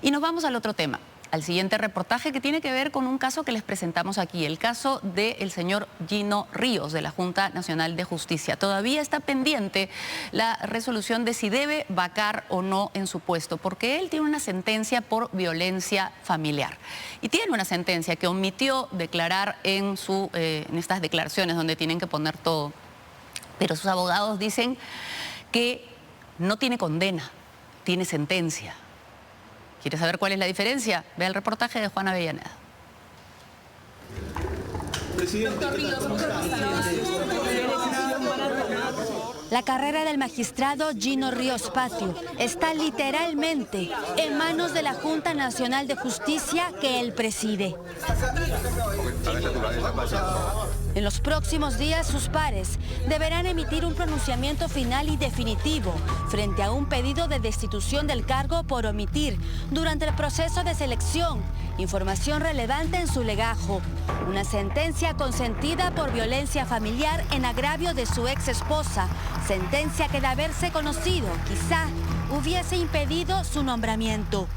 Y nos vamos al otro tema, al siguiente reportaje que tiene que ver con un caso que les presentamos aquí, el caso del señor Gino Ríos de la Junta Nacional de Justicia. Todavía está pendiente la resolución de si debe vacar o no en su puesto, porque él tiene una sentencia por violencia familiar. Y tiene una sentencia que omitió declarar en estas declaraciones donde tienen que poner todo. Pero sus abogados dicen que no tiene condena, tiene sentencia. ¿Quieres saber cuál es la diferencia? Ve el reportaje de Juana Avellaneda. La carrera del magistrado Gino Ríos Patio está literalmente en manos de la Junta Nacional de Justicia que él preside. En los próximos días, sus pares deberán emitir un pronunciamiento final y definitivo frente a un pedido de destitución del cargo por omitir, durante el proceso de selección, información relevante en su legajo. Una sentencia consentida por violencia familiar en agravio de su ex esposa, sentencia que de haberse conocido, quizá hubiese impedido su nombramiento.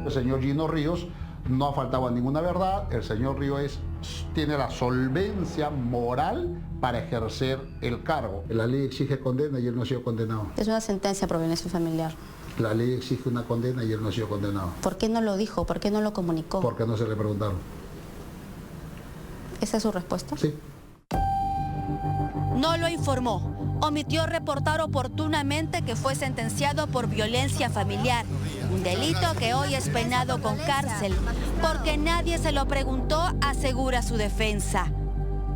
El señor Gino Ríos no ha faltado a ninguna verdad. El señor Ríos tiene la solvencia moral para ejercer el cargo. La ley exige condena y él no ha sido condenado. Es una sentencia por violencia familiar. La ley exige una condena y él no ha sido condenado. ¿Por qué no lo dijo? ¿Por qué no lo comunicó? Porque no se le preguntaron. ¿Esa es su respuesta? Sí. No lo informó. Omitió reportar oportunamente que fue sentenciado por violencia familiar, un delito que hoy es penado con cárcel, porque nadie se lo preguntó, asegura su defensa.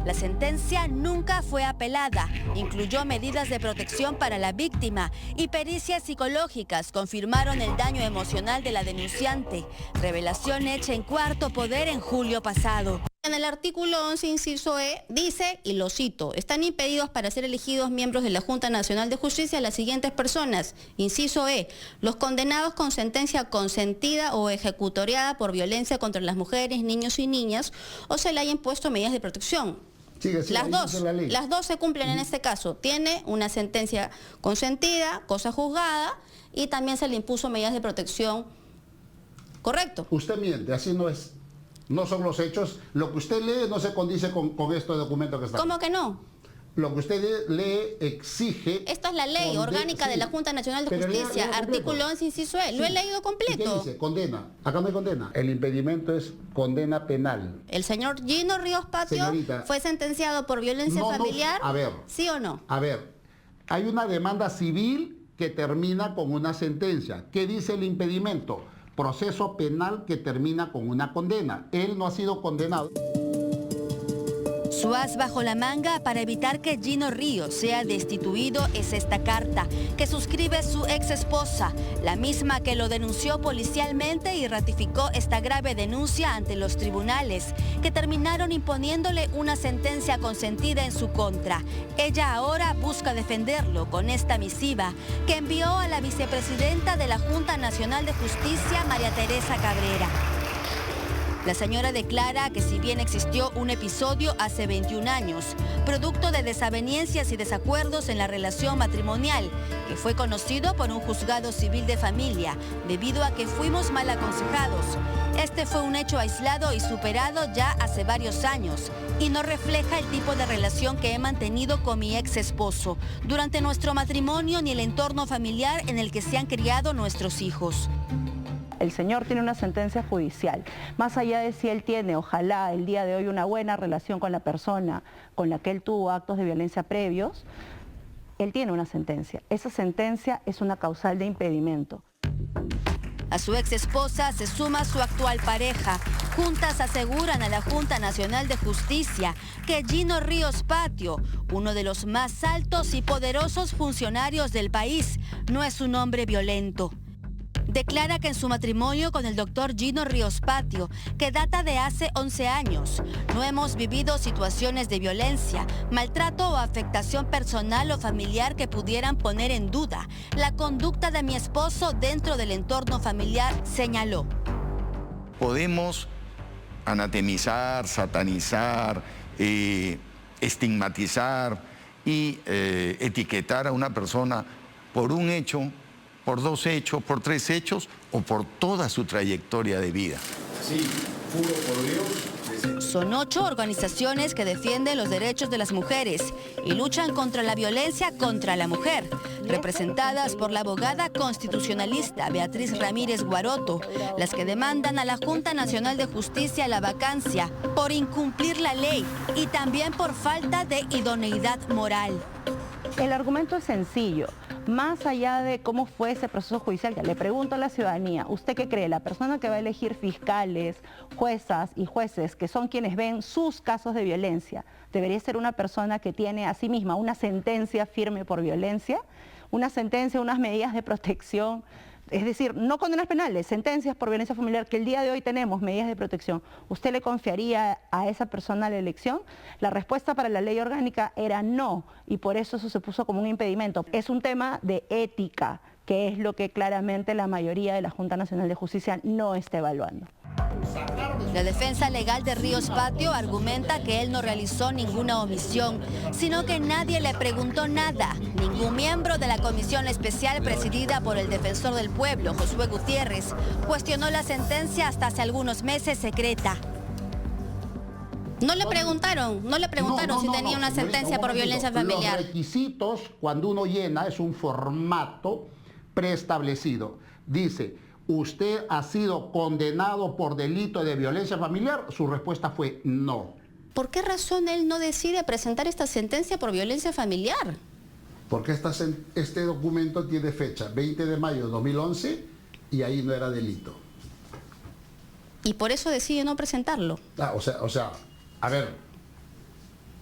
La sentencia nunca fue apelada, incluyó medidas de protección para la víctima y pericias psicológicas confirmaron el daño emocional de la denunciante, revelación hecha en Cuarto Poder en julio pasado. En el artículo 11, inciso E, dice, y lo cito, están impedidos para ser elegidos miembros de la Junta Nacional de Justicia las siguientes personas. Inciso E, los condenados con sentencia consentida o ejecutoriada por violencia contra las mujeres, niños y niñas, o se le hayan impuesto medidas de protección. Las dos se cumplen en este caso. Tiene una sentencia consentida, cosa juzgada, y también se le impuso medidas de protección. ¿Correcto? Usted miente, así no es. No son los hechos. Lo que usted lee no se condice con este documento que está. ¿Cómo que no? Lo que usted lee exige... Esta es la ley orgánica de la Junta Nacional de Justicia, artículo 11, inciso E. Lo he leído completo. ¿Y qué dice? Condena. Acá no hay condena. El impedimento es condena penal. ¿El señor Gino Ríos Patio fue sentenciado por violencia familiar? A ver. ¿Sí o no? A ver, hay una demanda civil que termina con una sentencia. ¿Qué dice el impedimento? Proceso penal que termina con una condena. Él no ha sido condenado. Su as bajo la manga para evitar que Gino Ríos sea destituido es esta carta que suscribe su ex esposa, la misma que lo denunció policialmente y ratificó esta grave denuncia ante los tribunales, que terminaron imponiéndole una sentencia consentida en su contra. Ella ahora busca defenderlo con esta misiva que envió a la vicepresidenta de la Junta Nacional de Justicia, María Teresa Cabrera. La señora declara que si bien existió un episodio hace 21 años, producto de desavenencias y desacuerdos en la relación matrimonial, que fue conocido por un juzgado civil de familia, debido a que fuimos mal aconsejados. Este fue un hecho aislado y superado ya hace varios años, y no refleja el tipo de relación que he mantenido con mi ex esposo durante nuestro matrimonio ni el entorno familiar en el que se han criado nuestros hijos. El señor tiene una sentencia judicial. Más allá de si él tiene, ojalá, el día de hoy una buena relación con la persona con la que él tuvo actos de violencia previos, él tiene una sentencia. Esa sentencia es una causal de impedimento. A su ex esposa se suma su actual pareja. Juntas aseguran a la Junta Nacional de Justicia que Gino Ríos Patio, uno de los más altos y poderosos funcionarios del país, no es un hombre violento. Declara que en su matrimonio con el doctor Gino Ríos Patio, que data de hace 11 años, no hemos vivido situaciones de violencia, maltrato o afectación personal o familiar que pudieran poner en duda la conducta de mi esposo dentro del entorno familiar, señaló. Podemos anatemizar, satanizar, estigmatizar y etiquetar a una persona por un hecho por 2 hechos, por 3 hechos o por toda su trayectoria de vida. Sí, juro por Dios. Son 8 organizaciones que defienden los derechos de las mujeres y luchan contra la violencia contra la mujer, representadas por la abogada constitucionalista Beatriz Ramírez Guaroto, las que demandan a la Junta Nacional de Justicia la vacancia por incumplir la ley y también por falta de idoneidad moral. El argumento es sencillo. Más allá de cómo fue ese proceso judicial, ya le pregunto a la ciudadanía, ¿usted qué cree? La persona que va a elegir fiscales, juezas y jueces, que son quienes ven sus casos de violencia, ¿debería ser una persona que tiene a sí misma una sentencia firme por violencia? Una sentencia, unas medidas de protección, es decir, no condenas penales, sentencias por violencia familiar, que el día de hoy tenemos medidas de protección. ¿Usted le confiaría a esa persona la elección? La respuesta para la ley orgánica era no, y por eso se puso como un impedimento. Es un tema de ética, que es lo que claramente la mayoría de la Junta Nacional de Justicia no está evaluando. La defensa legal de Ríos Patio argumenta que él no realizó ninguna omisión, sino que nadie le preguntó nada. Ningún miembro de la comisión especial presidida por el defensor del pueblo, Josué Gutiérrez, cuestionó la sentencia hasta hace algunos meses secreta. No le preguntaron si tenía una sentencia por violencia familiar. Los requisitos, cuando uno llena, es un formato preestablecido. Dice, ¿usted ha sido condenado por delito de violencia familiar? Su respuesta fue no. ¿Por qué razón él no decide presentar esta sentencia por violencia familiar? Porque este documento tiene fecha 20 de mayo de 2011 y ahí no era delito. ¿Y por eso decide no presentarlo? O sea, a ver,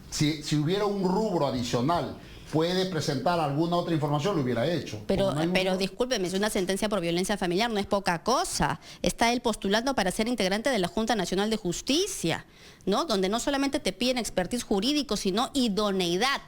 si hubiera un rubro adicional, puede presentar alguna otra información, lo hubiera hecho. Pero discúlpeme, es una sentencia por violencia familiar, no es poca cosa. Está él postulando para ser integrante de la Junta Nacional de Justicia, ¿no? Donde no solamente te piden expertise jurídico, sino idoneidad.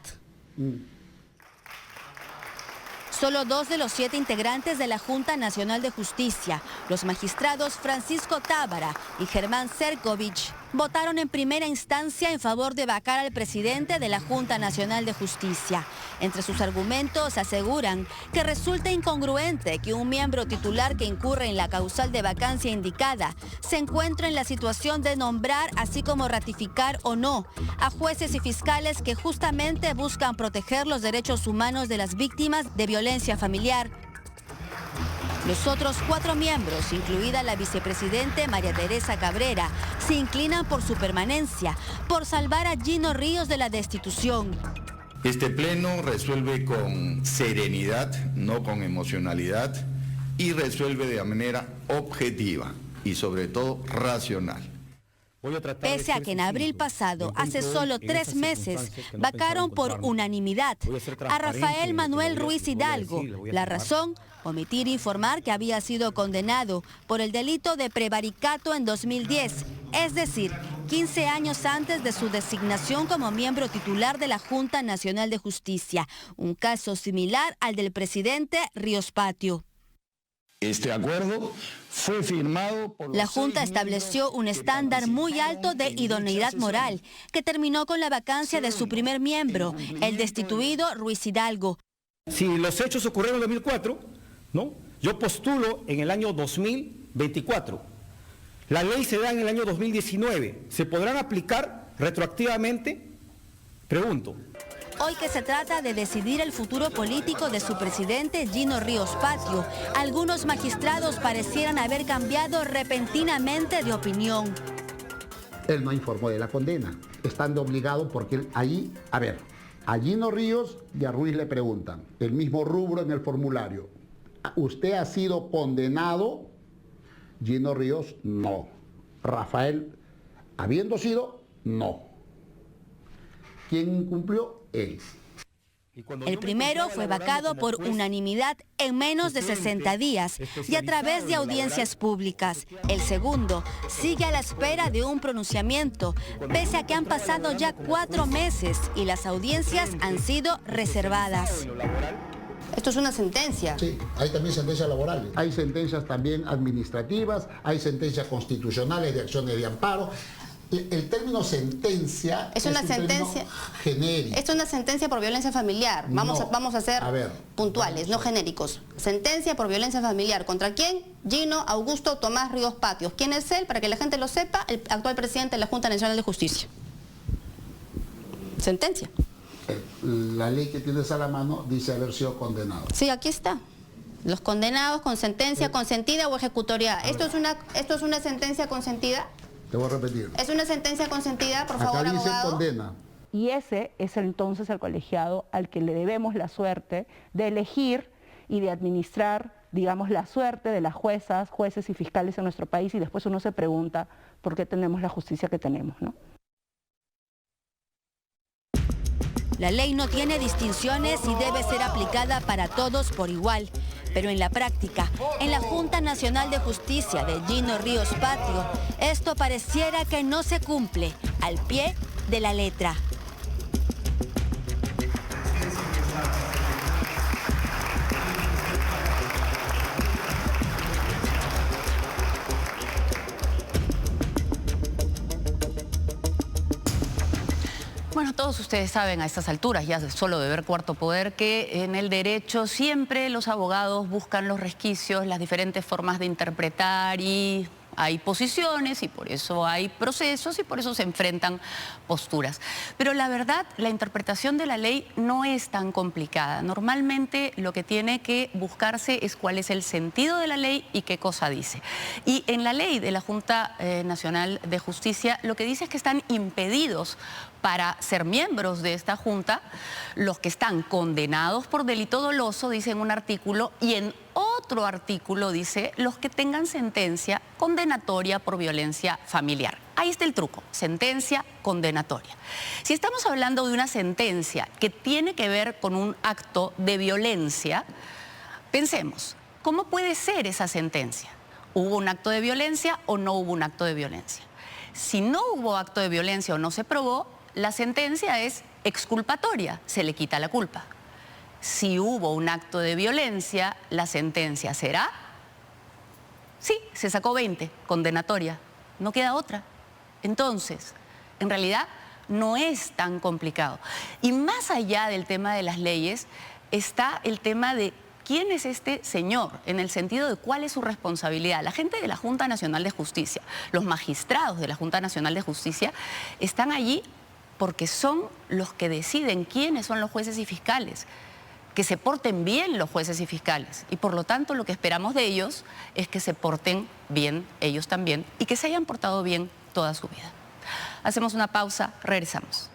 Solo 2 de los 7 integrantes de la Junta Nacional de Justicia, los magistrados Francisco Tábara y Germán Cercovich, votaron en primera instancia en favor de vacar al presidente de la Junta Nacional de Justicia. Entre sus argumentos aseguran que resulta incongruente que un miembro titular que incurre en la causal de vacancia indicada se encuentre en la situación de nombrar, así como ratificar o no, a jueces y fiscales que justamente buscan proteger los derechos humanos de las víctimas de violencia familiar. Los otros 4 miembros, incluida la vicepresidente María Teresa Cabrera, se inclinan por su permanencia, por salvar a Gino Ríos de la destitución. Este pleno resuelve con serenidad, no con emocionalidad, y resuelve de manera objetiva y sobre todo racional. Pese a que en abril pasado, hace solo 3 meses, vacaron por unanimidad a Rafael Manuel Ruiz Hidalgo. La razón, omitir informar que había sido condenado por el delito de prevaricato en 2010, es decir, 15 años antes de su designación como miembro titular de la Junta Nacional de Justicia, un caso similar al del presidente Ríos Patio. Este acuerdo fue firmado por la Junta estableció un estándar muy alto de idoneidad moral, que terminó con la vacancia de su primer miembro, el destituido Ruiz Hidalgo. Si los hechos ocurrieron en 2004, ¿no? Yo postulo en el año 2024. La ley se da en el año 2019. ¿Se podrán aplicar retroactivamente? Pregunto. Hoy que se trata de decidir el futuro político de su presidente Gino Ríos Patio, algunos magistrados parecieran haber cambiado repentinamente de opinión. Él no informó de la condena, estando obligado porque ahí, a Gino Ríos y a Ruiz le preguntan, el mismo rubro en el formulario, ¿usted ha sido condenado? Gino Ríos, no. Rafael, habiendo sido, no. ¿Quién incumplió? Él. El primero fue vacado por unanimidad en menos de 60 días y a través de audiencias públicas. El segundo sigue a la espera de un pronunciamiento, pese a que han pasado ya 4 meses y las audiencias han sido reservadas. Esto es una sentencia. Sí, hay también sentencias laborales. Hay sentencias también administrativas, hay sentencias constitucionales de acciones de amparo. El término sentencia es una sentencia genérico. Es una sentencia por violencia familiar. Vamos a ser puntuales, no genéricos. Sentencia por violencia familiar. ¿Contra quién? Gino Augusto Tomás Ríos Patios. ¿Quién es él? Para que la gente lo sepa, el actual presidente de la Junta Nacional de Justicia. Sentencia. La ley que tienes a la mano dice haber sido condenado. Sí, aquí está. Los condenados con sentencia consentida o ejecutoriada. ¿Esto es una sentencia consentida? Te voy a repetir. ¿Es una sentencia consentida, por favor, Acá dice abogado? condena. Y ese es entonces el colegiado al que le debemos la suerte de elegir y de administrar, digamos, la suerte de las juezas, jueces y fiscales en nuestro país, y después uno se pregunta por qué tenemos la justicia que tenemos, ¿no? La ley no tiene distinciones y debe ser aplicada para todos por igual. Pero en la práctica, en la Junta Nacional de Justicia de Gino Ríos Patio, esto pareciera que no se cumple al pie de la letra. Bueno, todos ustedes saben a estas alturas, ya solo de ver Cuarto Poder, que en el derecho siempre los abogados buscan los resquicios, las diferentes formas de interpretar, y hay posiciones y por eso hay procesos y por eso se enfrentan posturas. Pero la verdad, la interpretación de la ley no es tan complicada. Normalmente lo que tiene que buscarse es cuál es el sentido de la ley y qué cosa dice. Y en la ley de la Junta Nacional de Justicia lo que dice es que están impedidos para ser miembros de esta Junta los que están condenados por delito doloso, dice en un artículo, y en otro artículo dice los que tengan sentencia condenatoria por violencia familiar. Ahí está el truco, sentencia condenatoria. Si estamos hablando de una sentencia que tiene que ver con un acto de violencia, pensemos, ¿cómo puede ser esa sentencia? ¿Hubo un acto de violencia o no hubo un acto de violencia? Si no hubo acto de violencia o no se probó, la sentencia es exculpatoria, se le quita la culpa. Si hubo un acto de violencia, la sentencia será, sí, se sacó 20, condenatoria, no queda otra. Entonces, en realidad no es tan complicado. Y más allá del tema de las leyes, está el tema de quién es este señor, en el sentido de cuál es su responsabilidad. La gente de la Junta Nacional de Justicia, los magistrados de la Junta Nacional de Justicia, están allí porque son los que deciden quiénes son los jueces y fiscales, que se porten bien los jueces y fiscales. Y por lo tanto lo que esperamos de ellos es que se porten bien ellos también y que se hayan portado bien toda su vida. Hacemos una pausa, regresamos.